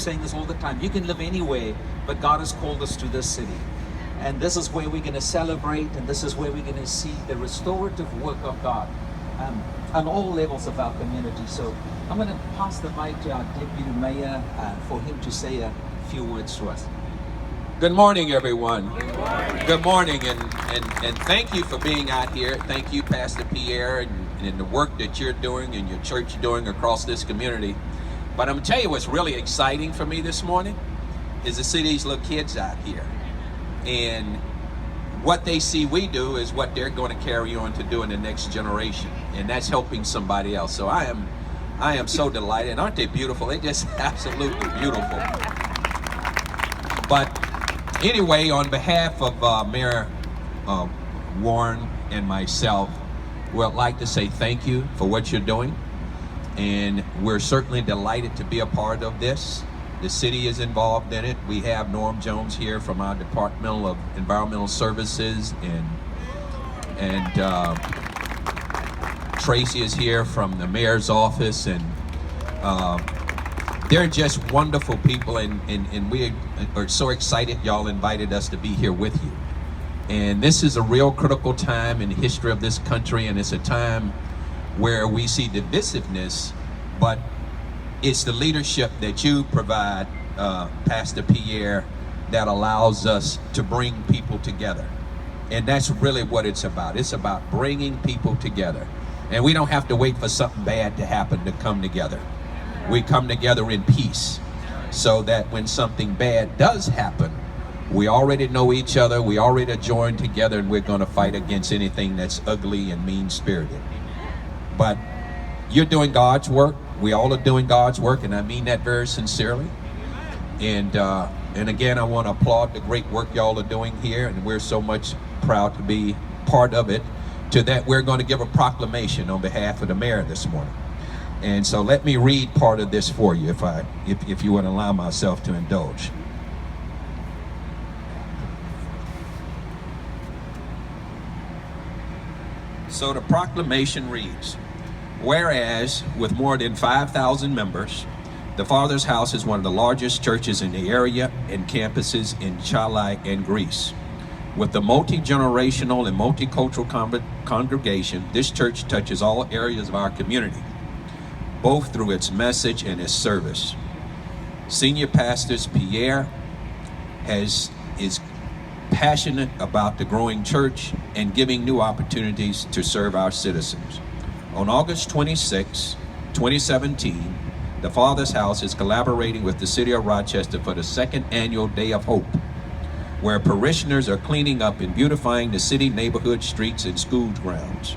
saying this all the time. You can live anywhere, but God has called us to this city. And this is where we're going to celebrate, and this is where we're going to see the restorative work of God on all levels of our community. So I'm going to pass the mic to our Deputy Mayor for him to say a few words to us. Good morning, everyone. Good morning. Good morning, and thank you for being out here. Thank you, Pastor Pierre, and the work that you're doing and your church doing across this community. But I'm going to tell you what's really exciting for me this morning is to see these little kids out here. And what they see we do is what they're going to carry on to do in the next generation. And that's helping somebody else. So I am so delighted. Aren't they beautiful? They're just absolutely beautiful. But anyway, on behalf of Mayor Warren and myself, we'd like to say thank you for what you're doing. And we're certainly delighted to be a part of this. The city is involved in it. We have Norm Jones here from our Department of Environmental Services, and Tracy is here from the mayor's office, and they're just wonderful people, and we are so excited y'all invited us to be here with you. And this is a real critical time in the history of this country, and it's a time where we see divisiveness, but it's the leadership that you provide, Pastor Pierre, that allows us to bring people together. And that's really what it's about. It's about bringing people together. And we don't have to wait for something bad to happen to come together. We come together in peace, so that when something bad does happen, we already know each other, we already joined together, and we're going to fight against anything that's ugly and mean-spirited. But you're doing God's work. We all are doing God's work, and I mean that very sincerely. And again, I want to applaud the great work y'all are doing here, and we're so much proud to be part of it. To that, we're going to give a proclamation on behalf of the mayor this morning. And so let me read part of this for you, if you would allow myself to indulge. So the proclamation reads, whereas with more than 5,000 members, the Father's House is one of the largest churches in the area and campuses in Chile and Greece. With the multi-generational and multicultural congregation, this church touches all areas of our community, both through its message and its service. Senior Pastor Pierre is passionate about the growing church and giving new opportunities to serve our citizens. On August 26, 2017, the Father's House is collaborating with the City of Rochester for the second annual Day of Hope, where parishioners are cleaning up and beautifying the city neighborhood streets and school grounds.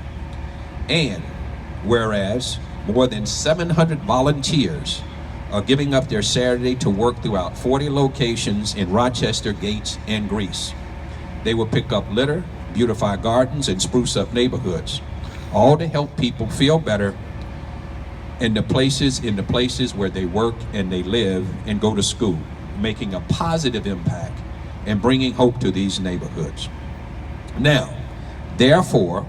And whereas more than 700 volunteers are giving up their Saturday to work throughout 40 locations in Rochester, Gates, and Greece. They will pick up litter, beautify gardens, and spruce up neighborhoods, all to help people feel better in the places where they work and they live and go to school, making a positive impact and bringing hope to these neighborhoods. Now, therefore,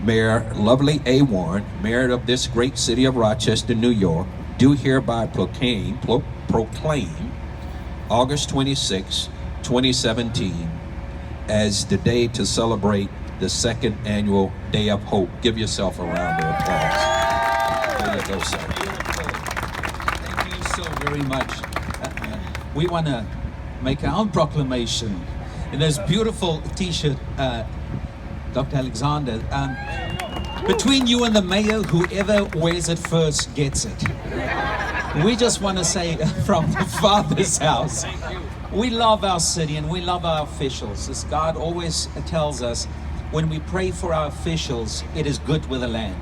Mayor Lovely A. Warren, Mayor of this great city of Rochester, New York, do hereby proclaim August 26, 2017 as the day to celebrate the second annual Day of Hope. Give yourself a round of applause. There you go, sir. Thank you so very much. We want to make our own proclamation in this beautiful t-shirt, Dr. Alexander. Between you and the mayor, whoever wears it first gets it. We just want to say from the Father's House, we love our city and we love our officials. As God always tells us, when we pray for our officials, it is good with the land.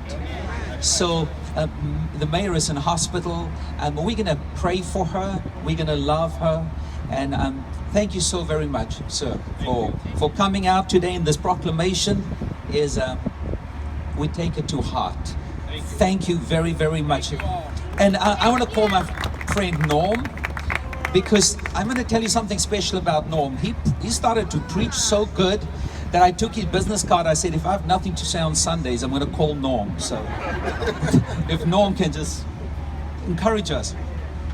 So the mayor is in hospital, and we're going to pray for her. We're going to love her. And thank you so very much, sir, for coming out today. In this proclamation is we take it to heart. Thank you very, very much. And I want to call my friend Norm, because I'm going to tell you something special about Norm. He started to preach so good that I took his business card. I said, if I have nothing to say on Sundays, I'm going to call Norm. So if Norm can just encourage us.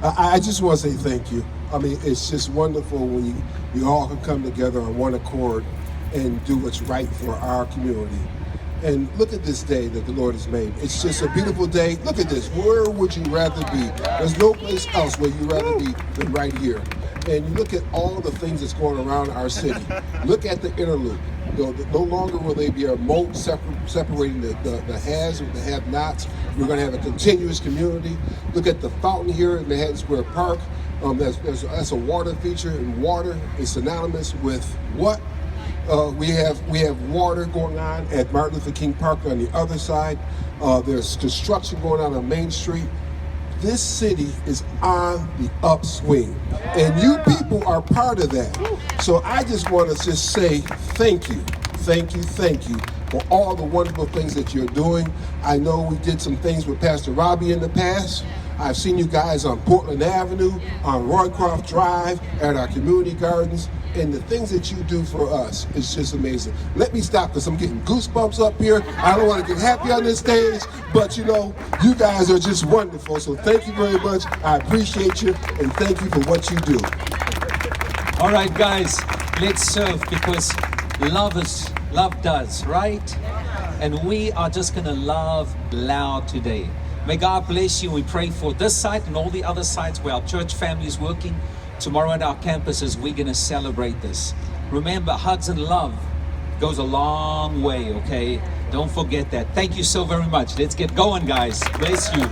I just want to say thank you. I mean, it's just wonderful when you all can come together on one accord and do what's right for our community. And look at this day that the Lord has made. It's just a beautiful day. Look at this. Where would you rather be? There's no place else where you'd rather be than right here. And you look at all the things that's going around our city. Look at the inner loop. No longer will there be a moat separating the haves with the have-nots. We're going to have a continuous community. Look at the fountain here in Manhattan Square Park. That's a water feature, and water is synonymous with what? We have water going on at Martin Luther King Park on the other side. There's construction going on Main Street. This city is on the upswing, and you people are part of that. So I just want to just say thank you for all the wonderful things that you're doing. I know we did some things with Pastor Robbie in the past. I've seen you guys on Portland Avenue, on Roycroft Drive, at our community gardens, and the things that you do for us is just amazing. Let me stop because I'm getting goosebumps up here. I don't want to get happy on this stage, but you know, you guys are just wonderful. So thank you very much. I appreciate you, and thank you for what you do. All right, guys, let's serve because love does, right? And we are just going to love loud today. May God bless you. We pray for this site and all the other sites where our church family is working. Tomorrow at our campuses, we're going to celebrate this. Remember, hugs and love goes a long way, okay? Don't forget that. Thank you so very much. Let's get going, guys. Bless you.